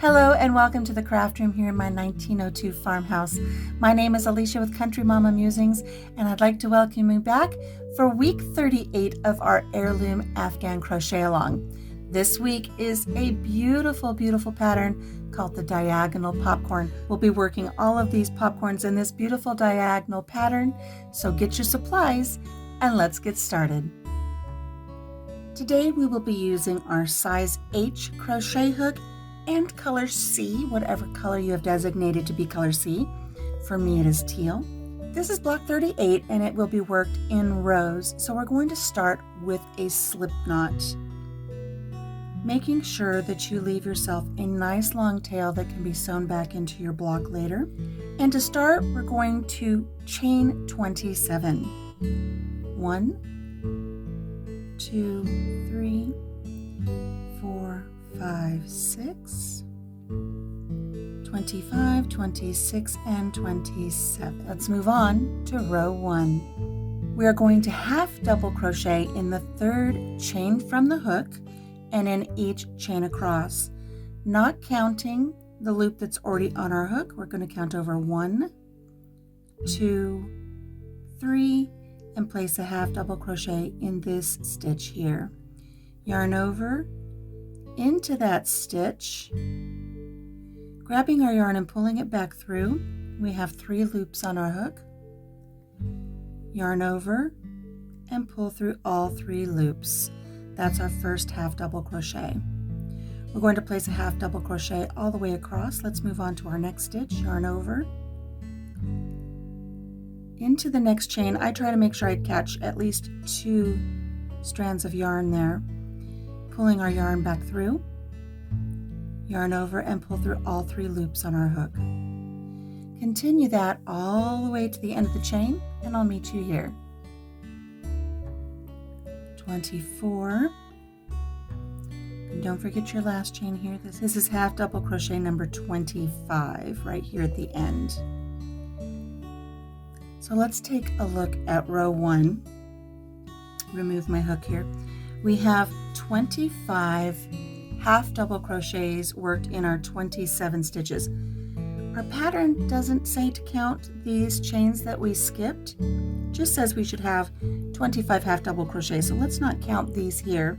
Hello and welcome to the craft room here in my 1902 farmhouse. My name is Alicia with Country Mama Musings, and I'd like to welcome you back for week 38 of our Heirloom Afghan crochet along. This week is a beautiful, beautiful pattern called the diagonal popcorn. We'll be working all of these popcorns in this beautiful diagonal pattern, so get your supplies and let's get started. Today we will be using our size H crochet hook and color C, whatever color you have designated to be color C. For me it is teal. This is block 38 and it will be worked in rows, so we're going to start with a slip knot, making sure that you leave yourself a nice long tail that can be sewn back into your block later. And to start, we're going to chain 27. 1, 2, 3, 4, 5, 6, 25, 26, and 27. Let's move on to row 1. We are going to half double crochet in the third chain from the hook and in each chain across, not counting the loop that's already on our hook. We're going to count over 1, 2, 3, and place a half double crochet in this stitch here. Yarn over into that stitch, grabbing our yarn and pulling it back through. We have 3 loops on our hook. Yarn over and pull through all 3 loops. That's our first half double crochet. We're going to place a half double crochet all the way across. Let's move on to our next stitch. Yarn over into the next chain. I try to make sure I catch at least 2 strands of yarn there. Pulling our yarn back through, yarn over and pull through all 3 loops on our hook. Continue that all the way to the end of the chain and I'll meet you here. 24. And don't forget your last chain here. This is half double crochet number 25 right here at the end. So let's take a look at row 1. Remove my hook here. We have 25 half double crochets worked in our 27 stitches. Our pattern doesn't say to count these chains that we skipped, just says we should have 25 half double crochets. So let's not count these here.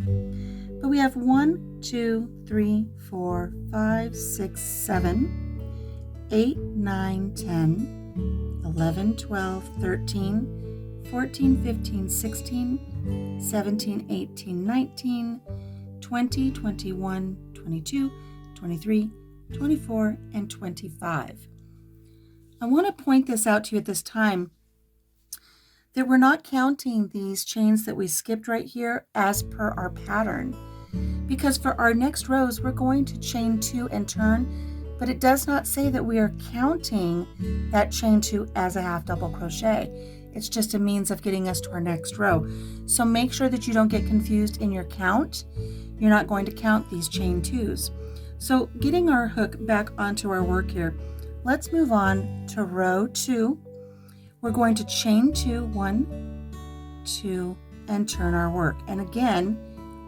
But we have 1, 2, 3, 4, 5, 6, 7, 8, 9, 10, 11, 12, 13, 14, 15, 16, 17, 18, 19, 20, 21, 22, 23, 24, and 25. I want to point this out to you at this time that we're not counting these chains that we skipped right here as per our pattern, because for our next rows we're going to chain 2 and turn, but it does not say that we are counting that chain 2 as a half double crochet. It's just a means of getting us to our next row. So make sure that you don't get confused in your count. You're not going to count these chain 2s. So getting our hook back onto our work here, let's move on to row 2. We're going to chain 2, 1, 2, and turn our work. And again,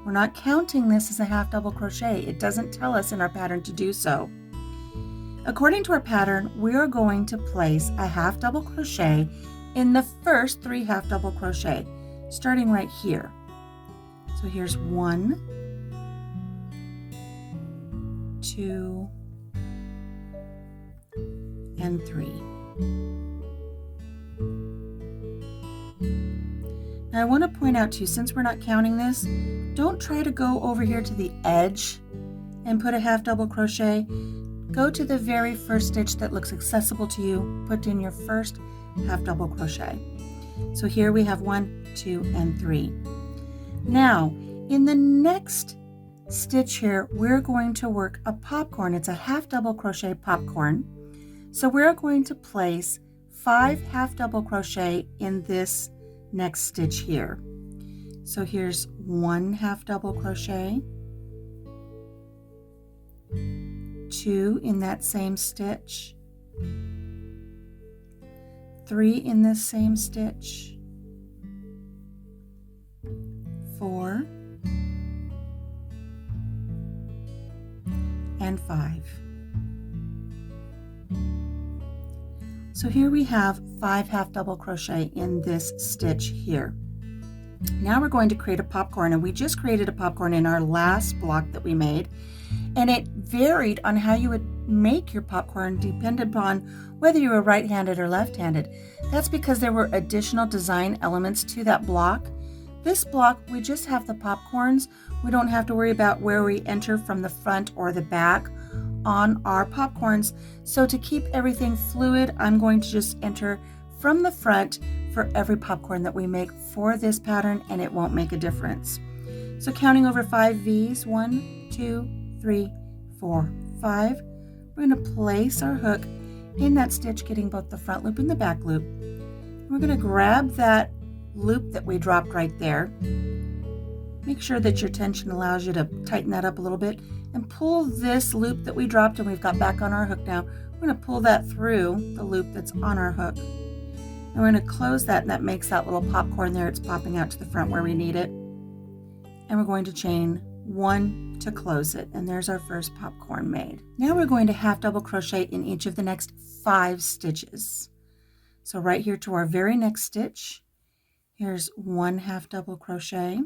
we're not counting this as a half double crochet. It doesn't tell us in our pattern to do so. According to our pattern, we are going to place a half double crochet in the first 3 half double crochet, starting right here. So here's 1, 2, and 3. Now I want to point out to you, since we're not counting this, don't try to go over here to the edge and put a half double crochet. Go to the very first stitch that looks accessible to you, put in your first half double crochet. So here we have 1, 2, and 3. Now in the next stitch here, we're going to work a popcorn. It's a half double crochet popcorn. So we're going to place 5 half double crochet in this next stitch here. So here's 1 half double crochet, 2 in that same stitch, 3 in this same stitch, 4, and 5. So here we have 5 half double crochet in this stitch here. Now we're going to create a popcorn, and we just created a popcorn in our last block that we made, and it varied on how you would make your popcorn depended upon whether you were right-handed or left-handed. That's because there were additional design elements to that block. This block, we just have the popcorns. We don't have to worry about where we enter from the front or the back on our popcorns. So to keep everything fluid, I'm going to just enter from the front for every popcorn that we make for this pattern, and it won't make a difference. So counting over 5 V's, 1, 2, 3, 4, 5, we're going to place our hook in that stitch, getting both the front loop and the back loop. We're going to grab that loop that we dropped right there. Make sure that your tension allows you to tighten that up a little bit, and pull this loop that we dropped and we've got back on our hook now. We're going to pull that through the loop that's on our hook. And we're going to close that, and that makes that little popcorn there. It's popping out to the front where we need it. And we're going to chain 1 to close it, and there's our first popcorn made. Now we're going to half double crochet in each of the next 5 stitches. So right here to our very next stitch, here's 1 half double crochet,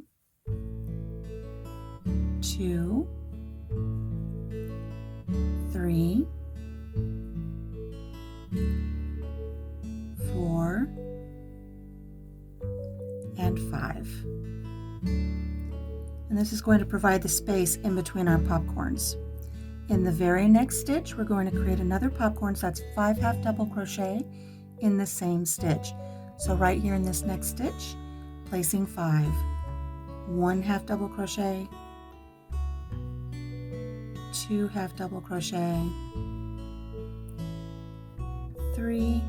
2, 3, 4, and 5. And this is going to provide the space in between our popcorns. In the very next stitch, we're going to create another popcorn, so that's 5 half double crochet in the same stitch. So right here in this next stitch, placing 5, 1 half double crochet, 2 half double crochet, 3,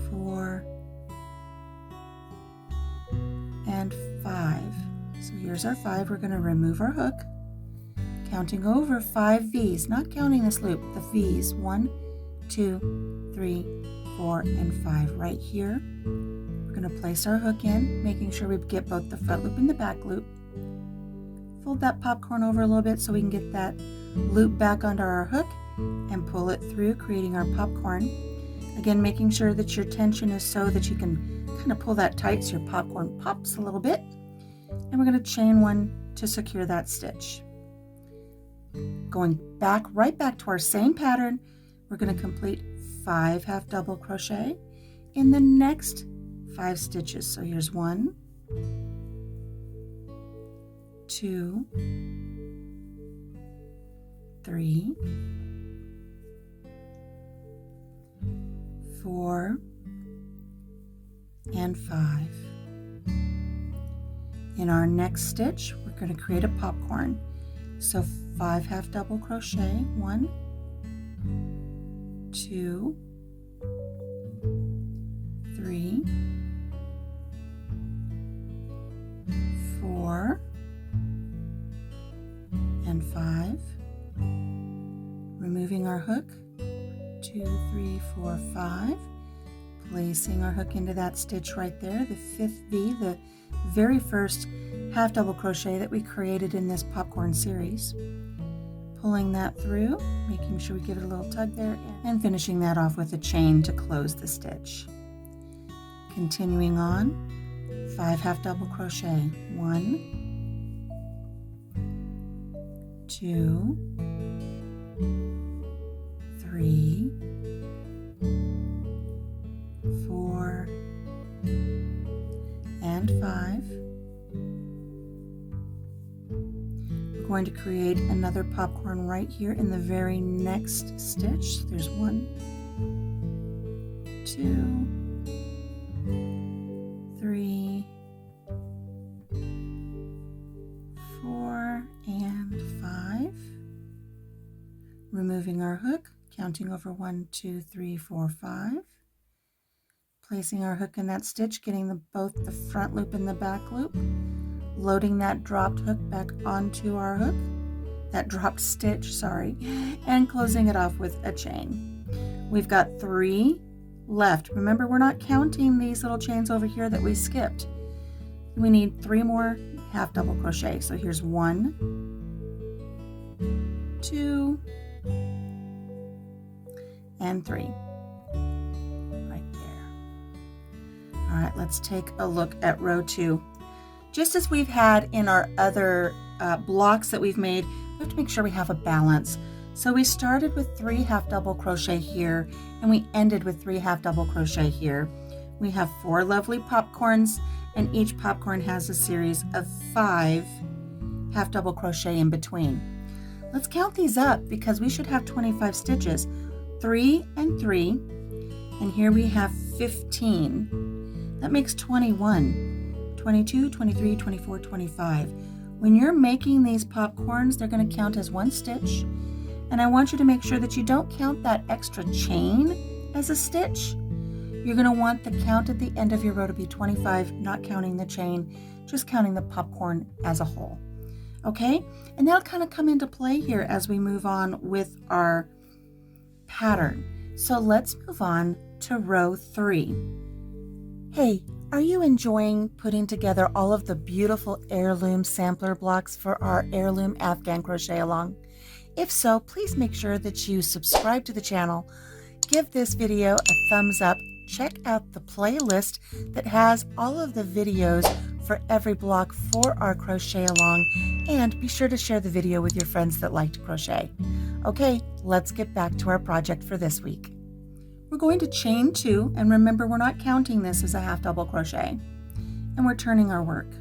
4, and 5. So here's our 5. We're going to remove our hook, counting over 5 V's, not counting this loop, the V's, 1, 2, 3, 4, and 5 right here. We're going to place our hook in, making sure we get both the front loop and the back loop. Fold that popcorn over a little bit so we can get that loop back under our hook and pull it through, creating our popcorn. Again, making sure that your tension is so that you can kind of pull that tight so your popcorn pops a little bit. And we're going to chain 1 to secure that stitch. Going back, right back to our same pattern, we're going to complete 5 half double crochet in the next 5 stitches. So here's 1, 2, 3, 4, and 5. In our next stitch, we're going to create a popcorn. So 5 half double crochet, 1, 2, 3, 4, and 5. Removing our hook, 2, 3, 4, 5. Placing our hook into that stitch right there, the 5th V, the very first half double crochet that we created in this popcorn series. Pulling that through, making sure we give it a little tug there, and finishing that off with a chain to close the stitch. Continuing on, 5 half double crochet, 1, 2, 3, 4, and 5. We're going to create another popcorn right here in the very next stitch. There's 1, 2, 3, 4, and 5. Removing our hook, counting over 1, 2, 3, 4, 5. Placing our hook in that stitch, getting both the front loop and the back loop, loading that dropped hook back onto our hook, that dropped stitch, sorry, and closing it off with a chain. We've got 3 left. Remember, we're not counting these little chains over here that we skipped. We need 3 more half double crochet. So here's 1, 2, and 3. Right there. All right, let's take a look at row 2. Just as we've had in our other blocks that we've made, we have to make sure we have a balance. So we started with 3 half double crochet here, and we ended with 3 half double crochet here. We have 4 lovely popcorns, and each popcorn has a series of 5 half double crochet in between. Let's count these up because we should have 25 stitches. 3 and 3, and here we have 15. That makes 21, 22, 23, 24, 25. When you're making these popcorns, they're going to count as 1 stitch, and I want you to make sure that you don't count that extra chain as a stitch. You're going to want the count at the end of your row to be 25, not counting the chain, just counting the popcorn as a whole. Okay, and that'll kind of come into play here as we move on with our pattern. So let's move on to row 3. Hey, are you enjoying putting together all of the beautiful heirloom sampler blocks for our heirloom Afghan crochet along? If so, please make sure that you subscribe to the channel, give this video a thumbs up, check out the playlist that has all of the videos for every block for our crochet along, and be sure to share the video with your friends that like to crochet. Okay, let's get back to our project for this week. We're going to chain 2, and remember we're not counting this as a half double crochet, and we're turning our work.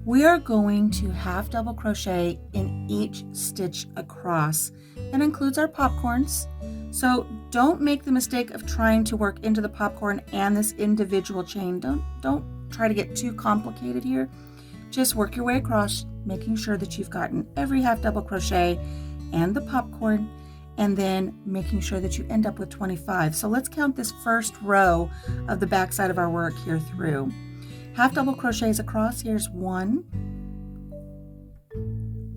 We are going to half double crochet in each stitch across. That includes our popcorns. So don't make the mistake of trying to work into the popcorn and this individual chain. Don't try to get too complicated here. Just work your way across, making sure that you've gotten every half double crochet and the popcorn, and then making sure that you end up with 25. So let's count this first row of the back side of our work here through. Half double crochets across. Here's 1,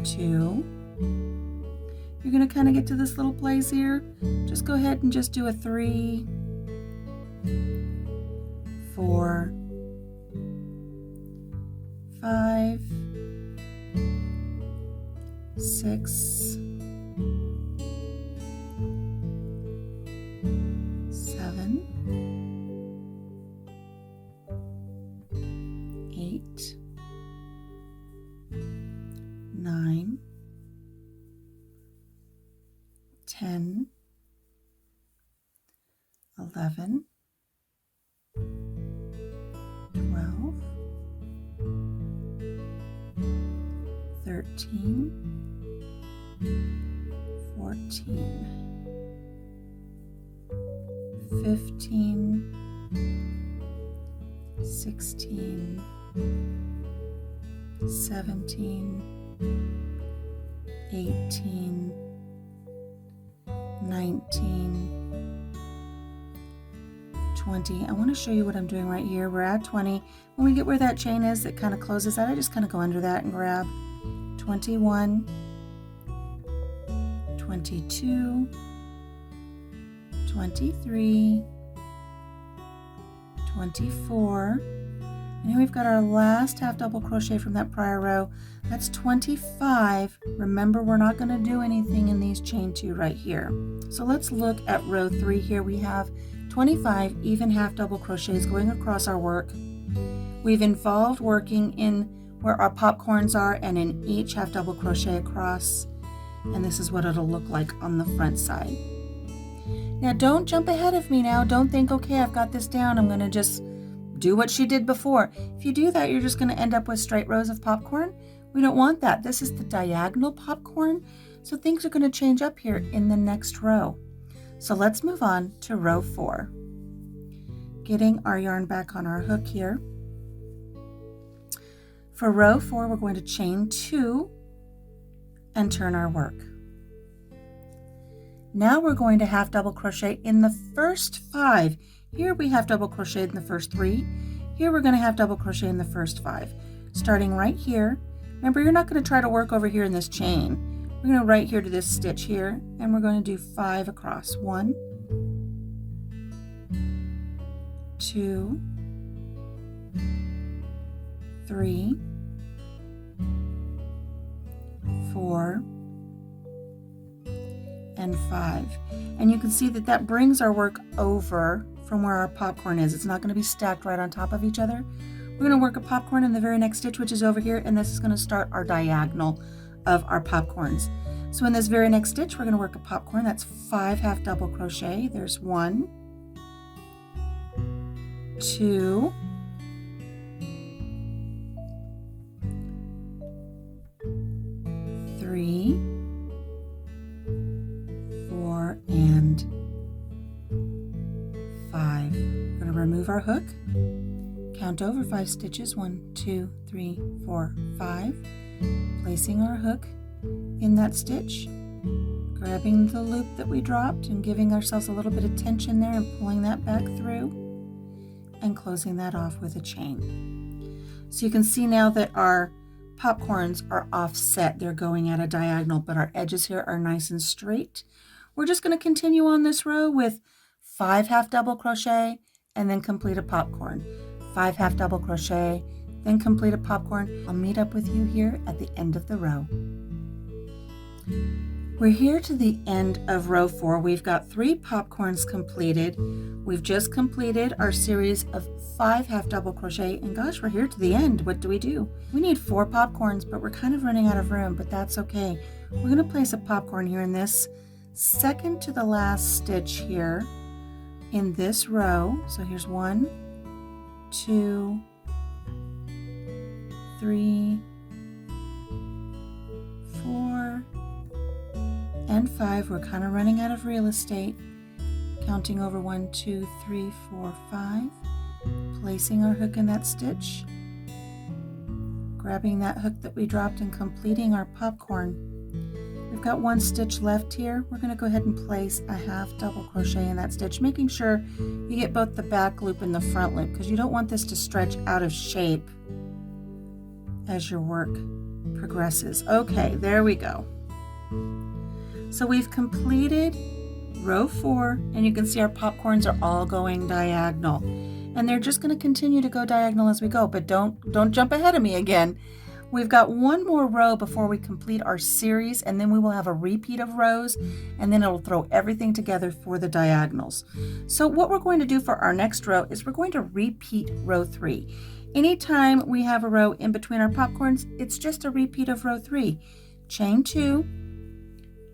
2. You're going to kind of get to this little place here. Just go ahead and just do a 3, 4, 5, 6, 7, 8, 9, 10, 11, 12, 13, 14, 15, 16, 17, 18, 19, 20. I want to show you what I'm doing right here. We're at 20. When we get where that chain is that kind of closes out, I just kind of go under that and grab 21, 22, 23, 24, and here we've got our last half double crochet from that prior row. That's 25. Remember, we're not going to do anything in these chain 2 right here. So let's look at row 3 here. We have 25 even half double crochets going across our work. We've involved working in where our popcorns are and in each half double crochet across, and this is what it'll look like on the front side. Now don't jump ahead of me now. Don't think, okay, I've got this down, I'm going to just do what she did before. If you do that, you're just going to end up with straight rows of popcorn. We don't want that. This is the diagonal popcorn, so things are going to change up here in the next row. So let's move on to row 4. Getting our yarn back on our hook here. For row 4, we're going to chain 2 and turn our work. Now we're going to half double crochet in the first 5. Here we have double crocheted in the first 3. Here we're going to have double crochet in the first 5. Starting right here. Remember, you're not going to try to work over here in this chain. We're going to right here to this stitch here, and we're going to do 5 across. 1, 2, 3, 4, and 5. And you can see that that brings our work over from where our popcorn is. It's not going to be stacked right on top of each other. We're going to work a popcorn in the very next stitch, which is over here, and this is going to start our diagonal of our popcorns. So in this very next stitch, we're going to work a popcorn. That's 5 half double crochet. There's 1, 2, 3, 4, and 5. We're going to remove our hook, count over 5 stitches, 1, 2, 3, 4, 5, placing our hook in that stitch, grabbing the loop that we dropped and giving ourselves a little bit of tension there and pulling that back through and closing that off with a chain. So you can see now that our popcorns are offset. They're going at a diagonal, but our edges here are nice and straight. We're just going to continue on this row with 5 half double crochet and then complete a popcorn. 5 half double crochet, then complete a popcorn. I'll meet up with you here at the end of the row. We're here to the end of row 4. We've got 3 popcorns completed. We've just completed our series of 5 half double crochet, and gosh, we're here to the end. What do? We need 4 popcorns, but we're kind of running out of room, but that's okay. We're going to place a popcorn here in this second to the last stitch here in this row. So here's 1, 2, 3, 4, and 5. We're kind of running out of real estate. Counting over 1, 2, 3, 4, 5. Placing our hook in that stitch. Grabbing that hook that we dropped and completing our popcorn. We've got 1 stitch left here. We're going to go ahead and place a half double crochet in that stitch, making sure you get both the back loop and the front loop, because you don't want this to stretch out of shape as your work progresses. Okay, there we go. So we've completed row 4, and you can see our popcorns are all going diagonal, and they're just going to continue to go diagonal as we go, but don't jump ahead of me again. We've got 1 more row before we complete our series, and then we will have a repeat of rows, and then it'll throw everything together for the diagonals. So what we're going to do for our next row is we're going to repeat row 3. Anytime we have a row in between our popcorns, it's just a repeat of row 3. Chain 2,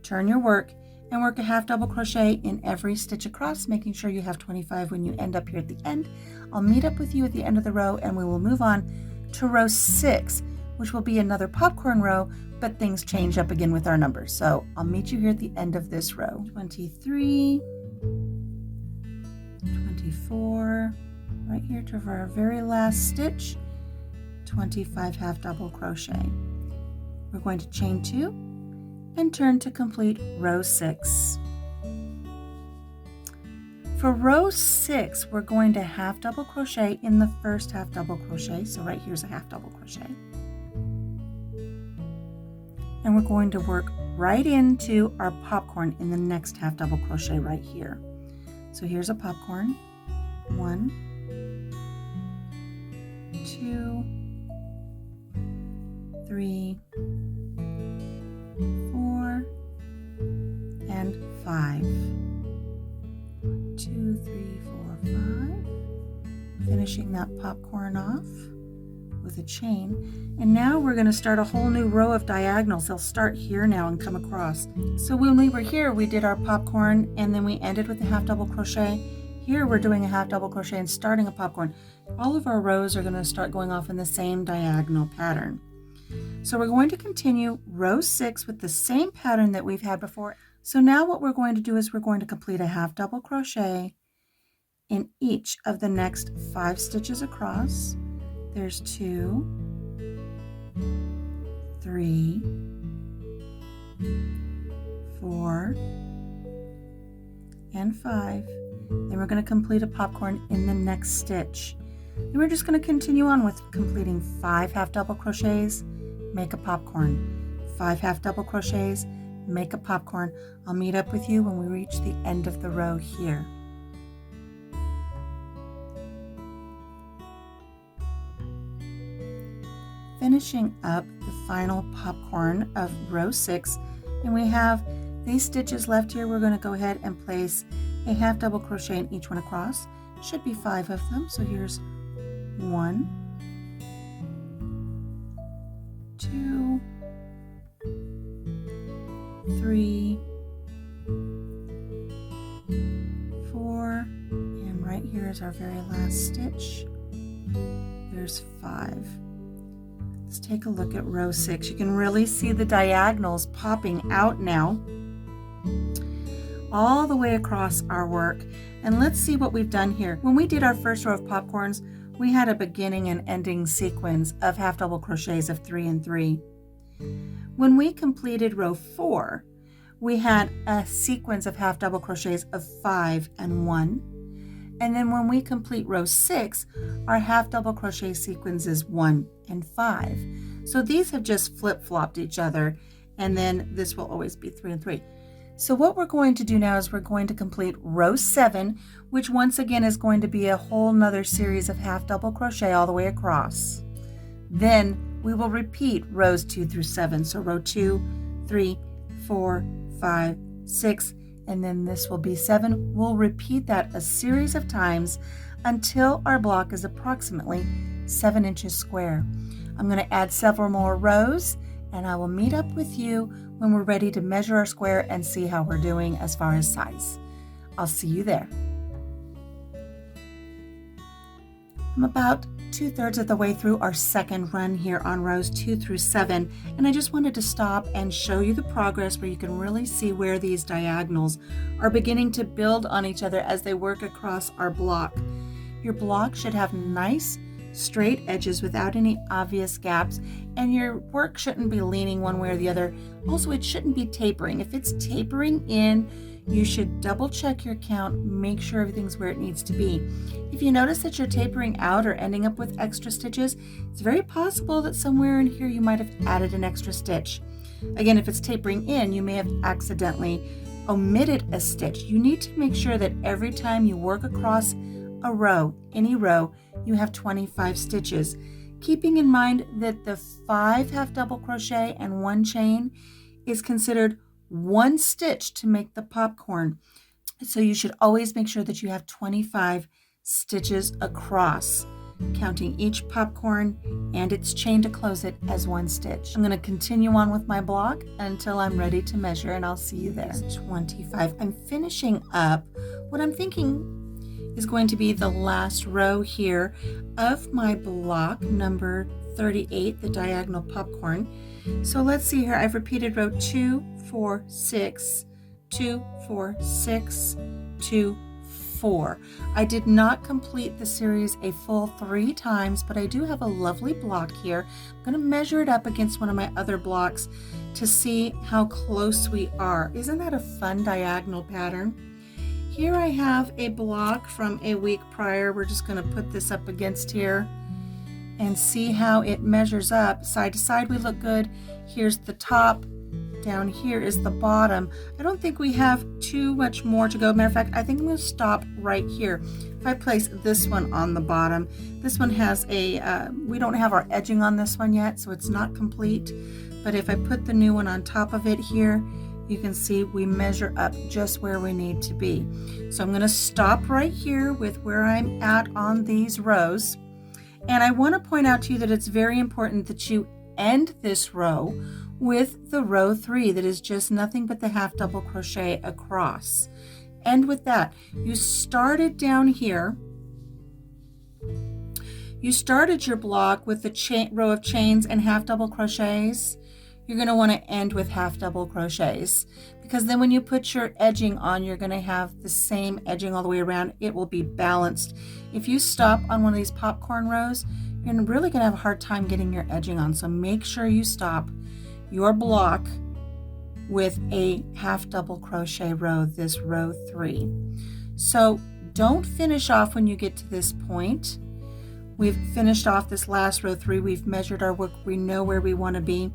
turn your work, and work a half double crochet in every stitch across, making sure you have 25 when you end up here at the end. I'll meet up with you at the end of the row, and we will move on to row 6, which will be another popcorn row, but things change up again with our numbers. So I'll meet you here at the end of this row. 23, 24, right here to our very last stitch, 25 half double crochet. We're going to chain 2 and turn to complete row 6. For row 6, we're going to half double crochet in the first half double crochet. So right here's a half double crochet. And we're going to work right into our popcorn in the next half double crochet right here. So here's a popcorn. 1, 2, 3, 4, and 5. 1, 2, 3, 4, 5. Finishing that popcorn off with a chain. And now we're going to start a whole new row of diagonals. They'll start here now and come across. So when we were here, we did our popcorn and then we ended with a half double crochet. Here we're doing a half double crochet and starting a popcorn. All of our rows are going to start going off in the same diagonal pattern. So we're going to continue row 6 with the same pattern that we've had before. So now what we're going to do is we're going to complete a half double crochet in each of the next 5 stitches across. There's 2, 3, 4, and 5. Then we're going to complete a popcorn in the next stitch. Then we're just going to continue on with completing 5 half double crochets, make a popcorn, 5 half double crochets, make a popcorn. I'll meet up with you when we reach the end of the row here. Finishing up the final popcorn of row 6, and we have These stitches left here, we're going to go ahead and place a half double crochet in each one across. Should be 5 of them. So here's 1, 2, 3, 4, and right here is our very last stitch. There's 5. Let's take a look at row 6. You can really see the diagonals popping out now all the way across our work. And let's see what we've done here. When we did our first row of popcorns, we had a beginning and ending sequence of half double crochets of 3 and 3. When we completed row 4, we had a sequence of half double crochets of 5 and 1. And then when we complete row 6, our half double crochet sequence is 1 and 5. So these have just flip-flopped each other, and then this will always be 3 and 3. So what we're going to do now is we're going to complete row 7, which once again is going to be a whole nother series of half double crochet all the way across. Then we will repeat rows 2 through 7. So row 2, 3, 4, 5, 6, and then this will be 7. We'll repeat that a series of times until our block is approximately 7 inches square. I'm going to add several more rows, and I will meet up with you when we're ready to measure our square and see how we're doing as far as size. I'll see you there. I'm about 2/3 of the way through our second run here on rows 2 through 7, and I just wanted to stop and show you the progress where you can really see where these diagonals are beginning to build on each other as they work across our block. Your block should have nice straight edges without any obvious gaps, and your work shouldn't be leaning one way or the other. Also, it shouldn't be tapering. If it's tapering in, you should double check your count, make sure everything's where it needs to be. If you notice that you're tapering out or ending up with extra stitches, it's very possible that somewhere in here you might have added an extra stitch. Again, if it's tapering in, you may have accidentally omitted a stitch. You need to make sure that every time you work across a row, any row, you have 25 stitches, keeping in mind that the 5 half double crochet and 1 chain is considered 1 stitch to make the popcorn. So you should always make sure that you have 25 stitches across, counting each popcorn and its chain to close it as 1 stitch. I'm going to continue on with my block until I'm ready to measure, and I'll see you there. 25. I'm finishing up what I'm thinking is going to be the last row here of my block, number 38, the diagonal popcorn. So let's see here. I've repeated row 2, 4, 6, 2, 4, 6, 2, 4. I did not complete the series a full 3 times, but I do have a lovely block here. I'm going to measure it up against one of my other blocks to see how close we are. Isn't that a fun diagonal pattern? Here I have a block from a week prior. We're just going to put this up against here and see how it measures up. Side to side we look good. Here's the top. Down here is the bottom. I don't think we have too much more to go. Matter of fact, I think I'm going to stop right here. If I place this one on the bottom, this one has a, we don't have our edging on this one yet, so it's not complete. But if I put the new one on top of it here, you can see we measure up just where we need to be. So I'm going to stop right here with where I'm at on these rows. And I want to point out to you that it's very important that you end this row with the row 3 that is just nothing but the half double crochet across. And with that, you started down here. You started your block with the row of chains and half double crochets. You're going to want to end with half double crochets, because then when you put your edging on, you're going to have the same edging all the way around. It will be balanced. If you stop on one of these popcorn rows, you're really going to have a hard time getting your edging on. So make sure you stop your block with a half double crochet row, this row 3. So don't finish off when you get to this point We've finished off this last row 3. We've measured our work. We know where we want to be.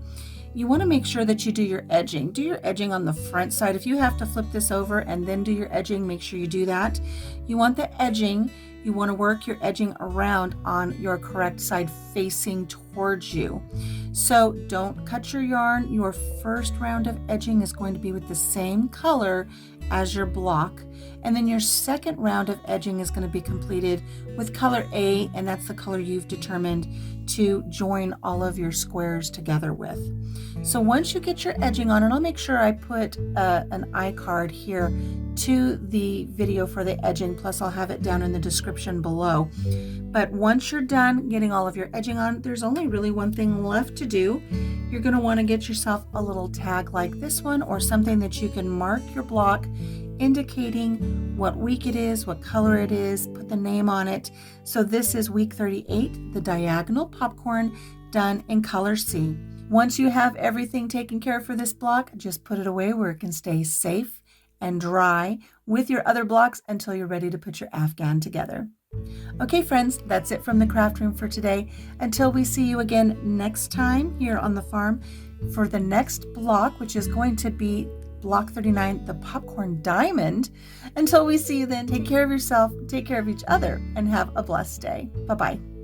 You want to make sure that you do your edging. Do your edging on the front side. If you have to flip this over and then do your edging, make sure you do that. You want the edging. You want to work your edging around on your correct side facing towards you. So don't cut your yarn. Your first round of edging is going to be with the same color as your block. And then your second round of edging is going to be completed with color A, and that's the color you've determined to join all of your squares together with. So once you get your edging on, and I'll make sure I put an iCard here to the video for the edging, plus I'll have it down in the description below. But once you're done getting all of your edging on, there's only really one thing left to do. You're going to want to get yourself a little tag like this one, or something that you can mark your block indicating what week it is, what color it is, put the name on it. So this is week 38, the diagonal popcorn, done in color C. Once you have everything taken care of for this block, just put it away where it can stay safe and dry with your other blocks until you're ready to put your Afghan together. Okay friends, that's it from the craft room for today. Until we see you again next time here on the farm for the next block, which is going to be block 39, the popcorn diamond. Until we see you then, take care of yourself, take care of each other, and have a blessed day. Bye-bye.